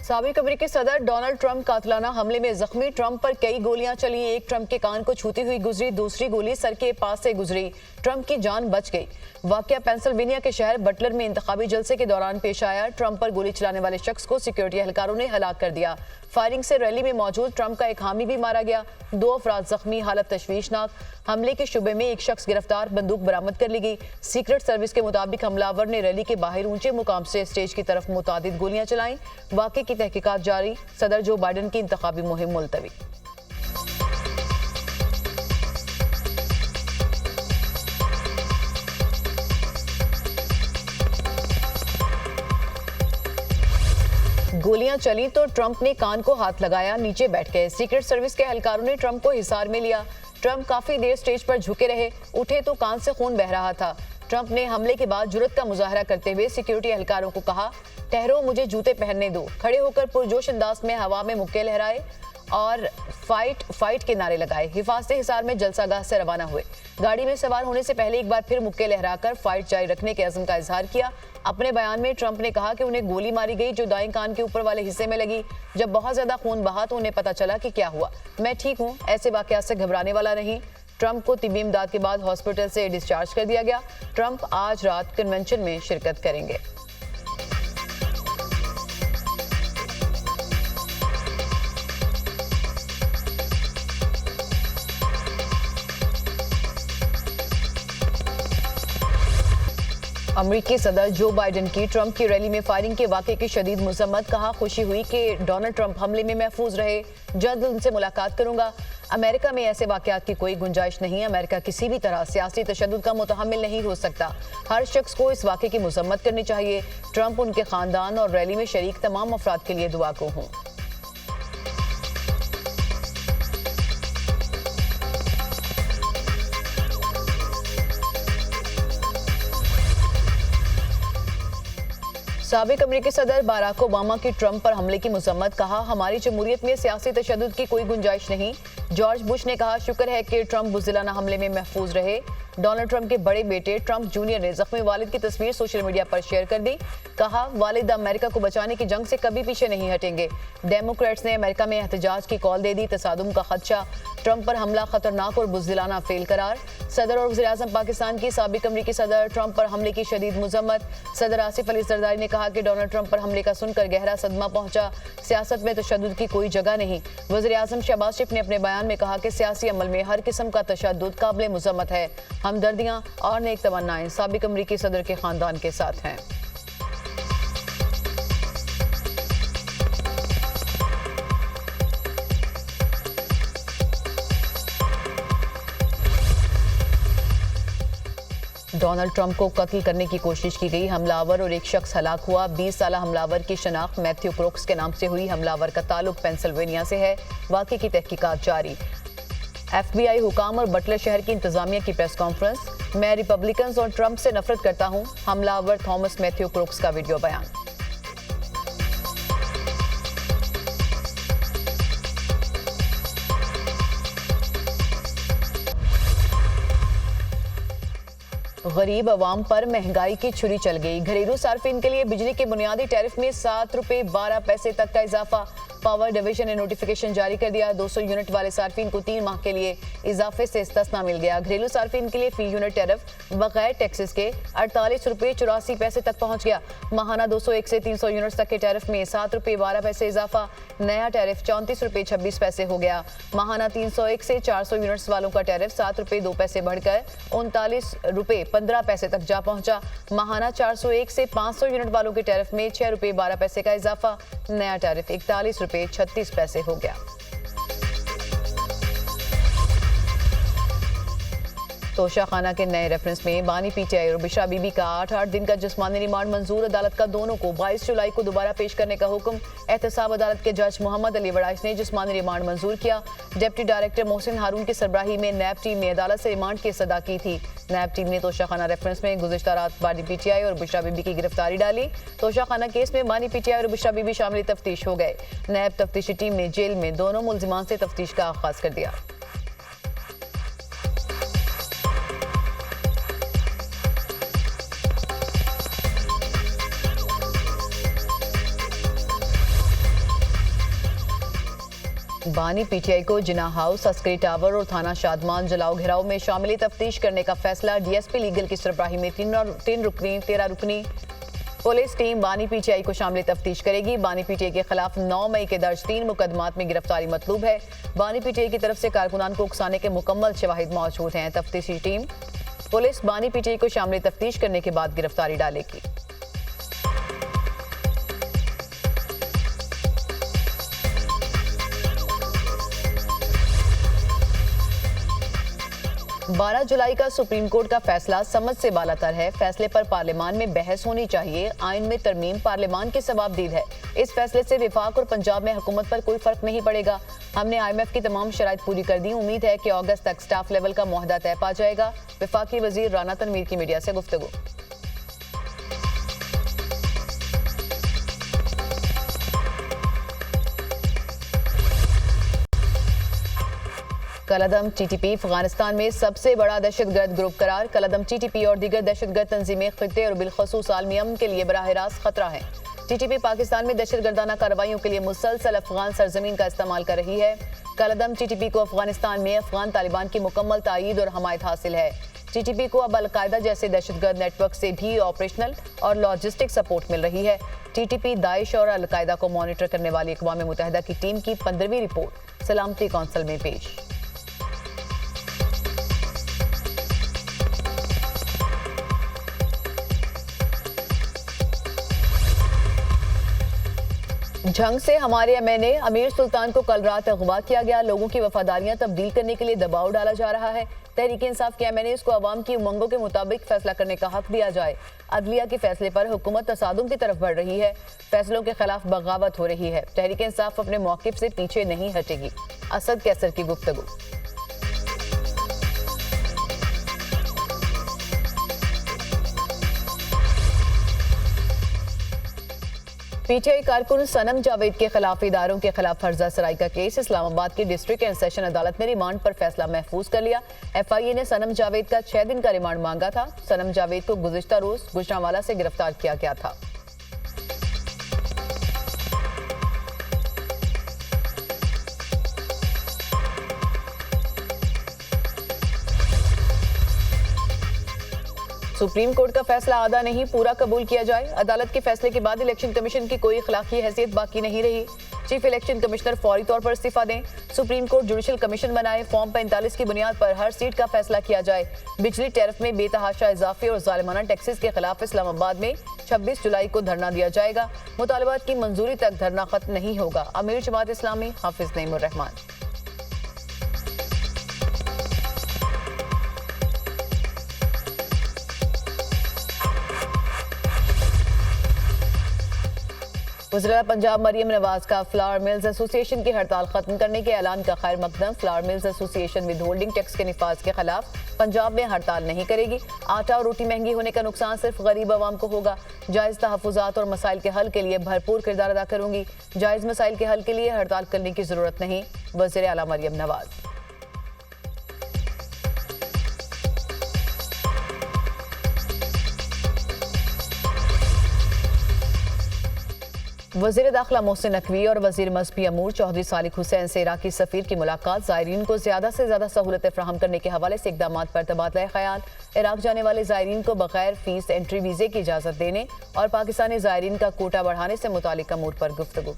साबिक अमेरिकी सदर डोनाल्ड ट्रंप कातिलाना हमले में जख्मी। ट्रंप पर कई गोलियां चली। एक ट्रंप के कान को छूती हुई गुजरी, दूसरी गोली सर के पास से गुजरी। ट्रंप की जान बच गई। वाकया पेंसिल्वेनिया के शहर बटलर में इंतखाबी जलसे के दौरान पेश आया। ट्रंप पर गोली चलाने वाले शख्स को सिक्योरिटी एहलकारों ने हलाक कर दिया। फायरिंग से रैली में मौजूद ट्रंप का एक हामी भी मारा गया। 2 अफराद जख्मी, हालत तशवीशनाक। हमले के शुबे में एक शख्स गिरफ्तार, बंदूक बरामद कर ली गई। सीक्रेट सर्विस के मुताबिक हमलावर ने रैली के बाहर ऊंचे मुकाम से स्टेज की तरफ मुतादिद गोलियां चलाईं। वाकये की तहकीकात जारी। सदर जो बाइडन की इंतखाबी मुहिम मुलतवी। गोलियां चली तो ट्रंप ने कान को हाथ लगाया, नीचे बैठ गए। सीक्रेट सर्विस के एहलकारों ने ट्रंप को हिसार में लिया। ट्रंप काफी देर स्टेज पर झुके रहे, उठे तो कान से खून बह रहा था। ट्रंप ने हमले के बाद जुर्रत का मुजाहरा करते हुए सिक्योरिटी एहलकारों को कहा, ठहरो, मुझे जूते पहनने दो। खड़े होकर पुरजोश अंदाज में हवा में मुक्के लहराए और फाइट के नारे लगाए। हिफाजते हिसार में जलसागाह से रवाना हुए। गाड़ी में सवार होने से पहले एक बार फिर मुक्के लहराकर फाइट जारी रखने के अज़्म का इजहार किया। अपने बयान में ट्रंप ने कहा कि उन्हें गोली मारी गई जो दाएं कान के ऊपर वाले हिस्से में लगी। जब बहुत ज्यादा खून बहा तो उन्हें पता चला कि क्या हुआ। मैं ठीक हूँ, ऐसे वाकयात से घबराने वाला नहीं। ट्रंप को तिब्बी इमदाद के बाद हॉस्पिटल से डिस्चार्ज कर दिया गया। ट्रंप आज रात कन्वेंशन में शिरकत करेंगे। अमेरिकी सदर जो बाइडन की ट्रंप की रैली में फायरिंग के वाकये की शदीद मजम्मत। कहा, खुशी हुई कि डोनाल्ड ट्रंप हमले में महफूज रहे। जल्द उनसे मुलाकात करूंगा। अमेरिका में ऐसे वाकयात की कोई गुंजाइश नहीं। अमेरिका किसी भी तरह सियासी तशद्दुद का मुतहम्मिल नहीं हो सकता। हर शख्स को इस वाकये की मजम्मत करनी चाहिए। ट्रंप, उनके खानदान और रैली में शरीक तमाम अफराद के लिए दुआ को हूँ। साबिक अमेरिकी सदर बाराक ओबामा की ट्रंप पर हमले की मजम्मत। कहा, हमारी जमहूरियत में सियासी तशद्दुद की कोई गुंजाइश नहीं। जॉर्ज बुश ने कहा, शुक्र है कि ट्रंप बुज़दिलाना हमले में महफूज रहे। डोनाल्ड ट्रंप के बड़े बेटे ट्रंप जूनियर ने जख्मी वालिद की तस्वीर सोशल मीडिया पर शेयर कर दी। कहा, वालिद अमेरिका को बचाने की जंग से कभी पीछे नहीं हटेंगे। डेमोक्रेट्स ने अमेरिका में एहतजाज की कॉल दे दी। तसादुम का खदशा। ट्रंप पर हमला खतरनाक और बुज़दिलाना फेल करार। सदर और वज़ीर-ए-आज़म पाकिस्तान की साबिक अमेरिकी सदर ट्रंप पर हमले की शदीद मजम्मत। सदर आसिफ अली जरदारी ने कहा कि डोनाल्ड ट्रंप पर हमले का सुनकर गहरा सदमा पहुंचा। सियासत में तशद्दुद की कोई जगह नहीं। वज़ीर-ए-आज़म शहबाज शरीफ ने अपने बयान में कहा कि सियासी अमल में हर किस्म का तशद्दुद काबिल मुज़म्मत है। हमदर्दियां और नेक तमन्नाएं साबिक अमेरिकी सदर के खानदान के साथ हैं। डोनाल्ड ट्रंप को कत्ल करने की कोशिश की गई। हमलावर और एक शख्स हलाक हुआ। 20 साल हमलावर की शनाख्त मैथ्यू क्रोक्स के नाम से हुई। हमलावर का ताल्लुक पेंसिल्वेनिया से है। वाकये की तहकीकात जारी। FBI हुकाम और बटलर शहर की इंतजामिया की प्रेस कॉन्फ्रेंस। मैं रिपब्लिकन्स और ट्रंप से नफरत करता हूं। हमलावर थॉमस मैथ्यू क्रोक्स का वीडियो बयान। गरीब अवाम पर महंगाई की छुरी चल गई। घरेलू सार्फिन के लिए बिजली के बुनियादी टैरिफ में 7 रुपए 12 पैसे तक का इजाफा। पावर डिवीजन ने नोटिफिकेशन जारी कर दिया। 200 यूनिट वाले सार्फिन को 3 माह के लिए इजाफे से इस्तिस्ना मिल गया। घरेलू सार्फिन के लिए फी यूनिट टैरिफ बगैर टैक्सेस के 48 रुपए 84 पैसे तक पहुंच गया। माहाना 201 से 300 यूनिट्स तक के टैरिफ में 7 रुपए 12 पैसे इजाफा। नया टैरिफ 34 रुपए 26 पैसे हो गया। माहाना 301 से 400 यूनिट्स वालों का टैरिफ 7 रुपए 2 पैसे बढ़कर 39 रुपए 15 पैसे तक जा पहुंचा। माहाना 401 से 500 यूनिट वालों के टैरिफ में 6 रुपए 12 पैसे का इजाफा। नया टैरिफ 41 रुपए 36 पैसे हो गया। तोशा खाना के नए रेफरेंस में बानी PTI और बिशरा बीबी का 8-8 दिन का जिस्मानी रिमांड मंजूर। अदालत का दोनों को 22 जुलाई को दोबारा पेश करने का हुक्म। एहतसाब अदालत के जज मोहम्मद अली वड़ाइश ने जिस्मानी रिमांड मंजूर किया। डिप्टी डायरेक्टर मोहसिन हारून की सरबराही में नैब टीम ने अदालत से रिमांड की सदा की थी। नैब टीम ने तोशा खाना रेफरेंस में गुज़िश्ता रात बानी PTI और बिशरा बीबी की गिरफ्तारी डाली। तोशा खाना केस में बानी PTI और बिशरा बीबी शामिल तफ्तीश हो गए। नैब तफ्तीशी टीम ने जेल में दोनों मुलजिमान से तफ्तीश का आगाज कर दिया। बानी पीटीआई को जिन्ना हाउस, अस्करी टावर और थाना शादमान जलाओ घेराव में शामिल तफ्तीश करने का फैसला। डीएसपी लीगल की सरबराही में 13 रुकनी पुलिस टीम बानी पीटीआई को शामिल तफ्तीश करेगी। बानी पीटीआई के खिलाफ 9 मई के दर्ज 3 मुकदमात में गिरफ्तारी मतलूब है। बानी पीटीआई की तरफ से कारकुनान को उकसाने के मुकम्मल शवाहिद मौजूद हैं। तफ्तीशी टीम पुलिस बानी पीटीआई को शामिल तफ्तीश करने के बाद गिरफ्तारी डालेगी। बारह जुलाई का सुप्रीम कोर्ट का फैसला समझ से बालातर है। फैसले पर पार्लियामान में बहस होनी चाहिए। आइन में तरमीम पार्लियामान की सवाबदीद है। इस फैसले से विफाक और पंजाब में हुकूमत पर कोई फर्क नहीं पड़ेगा। हमने IMF की तमाम शराइत पूरी कर दी। उम्मीद है कि अगस्त तक स्टाफ लेवल का मुआहदा तय पा जाएगा। वफाकी वजीर राना तनवीर की मीडिया से गुफ्तगू। कलअदम TTP अफगानिस्तान में सबसे बड़ा दहशतगर्द ग्रुप करार। कलअदम TTP और दीगर दहशतगर्द तंजीमें खित्ते और बिलखसूस आलमी अमन के लिए बराह रास्त खतरा है। TTP पाकिस्तान में दहशतगर्दाना कार्रवाइयों के लिए मुसलसल अफगान सरजमीन का इस्तेमाल कर रही है। कलअदम TTP को अफगानिस्तान में अफगान तालिबान की मुकम्मल तायीद और हमायत हासिल है। TTP को अब अलकायदा जैसे दहशतगर्द नेटवर्क से भी ऑपरेशनल और लॉजिस्टिक सपोर्ट मिल रही है। TTP दाइश और अलकायदा को मॉनिटर करने वाली अक़वाम मुत्तहिदा की टीम की 15वीं रिपोर्ट सलामती कौंसिल में पेश। जंग से हमारे MNA अमीर सुल्तान को कल रात अगवा किया गया। लोगों की वफादारियां तब्दील करने के लिए दबाव डाला जा रहा है। तहरीक इंसाफ के MNAs को अवाम की उमंगों के मुताबिक फैसला करने का हक दिया जाए। अदलिया के फैसले पर हुकूमत तसादुम की तरफ बढ़ रही है। फैसलों के खिलाफ बगावत हो रही है। तहरीक इंसाफ अपने मौक़िफ़ से पीछे नहीं हटेगी। असद कैसर की गुफ्तगू। पीटीआई कारकुन सनम जावेद के खिलाफ इदारों के खिलाफ फर्जा सराई का केस। इस्लामाबाद की डिस्ट्रिक्ट एंड सेशन अदालत ने रिमांड पर फैसला महफूज कर लिया। FIA ने सनम जावेद का 6 दिन का रिमांड मांगा था। सनम जावेद को गुज़िश्ता रोज गुजरांवाला से गिरफ्तार किया गया था। सुप्रीम कोर्ट का फैसला आधा नहीं पूरा कबूल किया जाए। अदालत के फैसले के बाद इलेक्शन कमीशन की कोई इखलाकी हैसियत बाकी नहीं रही। चीफ इलेक्शन कमिश्नर फौरी तौर पर इस्तीफा दें। सुप्रीम कोर्ट जुडिशल कमीशन बनाए। फॉर्म 45 की बुनियाद पर हर सीट का फैसला किया जाए। बिजली टैरिफ में बेतहाशा इजाफे और जालिमाना टैक्सेस के खिलाफ इस्लामाबाद में 26 जुलाई को धरना दिया जाएगा। मुतालबात की मंजूरी तक धरना खत्म नहीं होगा। अमीर जमात इस्लामी हाफिज नईमुर रहमान। वज़ीर पंजाब मरियम नवाज का फ्लावर मिल्स एसोसिएशन की हड़ताल खत्म करने के ऐलान का खैर मकदम। Flour mills association withholding tax के निफाज के खिलाफ पंजाब में हड़ताल नहीं करेगी। आटा और रोटी महंगी होने का नुकसान सिर्फ गरीब अवाम को होगा। जायज़ तहफ़्फ़ुज़ात और मसाइल के हल के लिए भरपूर किरदार अदा करूंगी। जायज़ मसाइल के हल के लिए हड़ताल करने की ज़रूरत नहीं। वज़ीर आला मरियम नवाज। वज़ीर दाखिला मोहसिन नकवी और वज़ीर मज़हबी अमूर चौधरी सालिक हुसैन से इराक़ी सफ़ीर की मुलाकात। ज़ायरीन को ज़्यादा से ज़्यादा सहूलतें फ़राहम करने के हवाले से इक़दामात पर तबादला ख़याल। इराक़ जाने वाले ज़ायरीन को बग़ैर फ़ीस एंट्री वीज़े की इजाज़त देने और पाकिस्तानी ज़ायरीन का कोटा बढ़ाने से मुतालिक अमूर पर गुफ्तगू।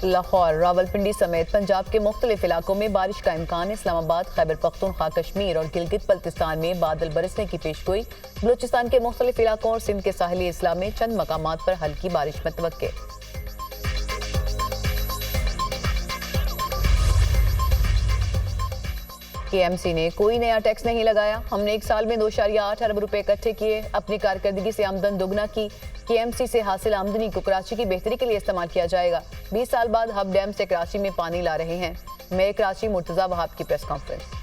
लाहौर, रावलपिंडी समेत पंजाब के मुख्तलिफ इलाकों में बारिश का इम्कान। इस्लामाबाद, खैबर पख्तूनख्वा, कश्मीर और गिलगित बल्तिस्तान में बादल बरसने की पेशगोई। बलूचिस्तान के मुख्तलिफ इलाकों और सिंध के साहिली इस्ला में चंद मकामात पर हल्की बारिश मतवक्के। KMC ने कोई नया टैक्स नहीं लगाया। हमने एक साल में 2.8 अरब रुपए इकट्ठे किए। अपनी कारकर्दगी से आमदन दोगुना की। KMC से हासिल आमदनी को कराची की बेहतरी के लिए इस्तेमाल किया जाएगा। 20 साल बाद हब डैम से कराची में पानी ला रहे हैं। मेयर कराची मुर्तजा वहाब की प्रेस कॉन्फ्रेंस।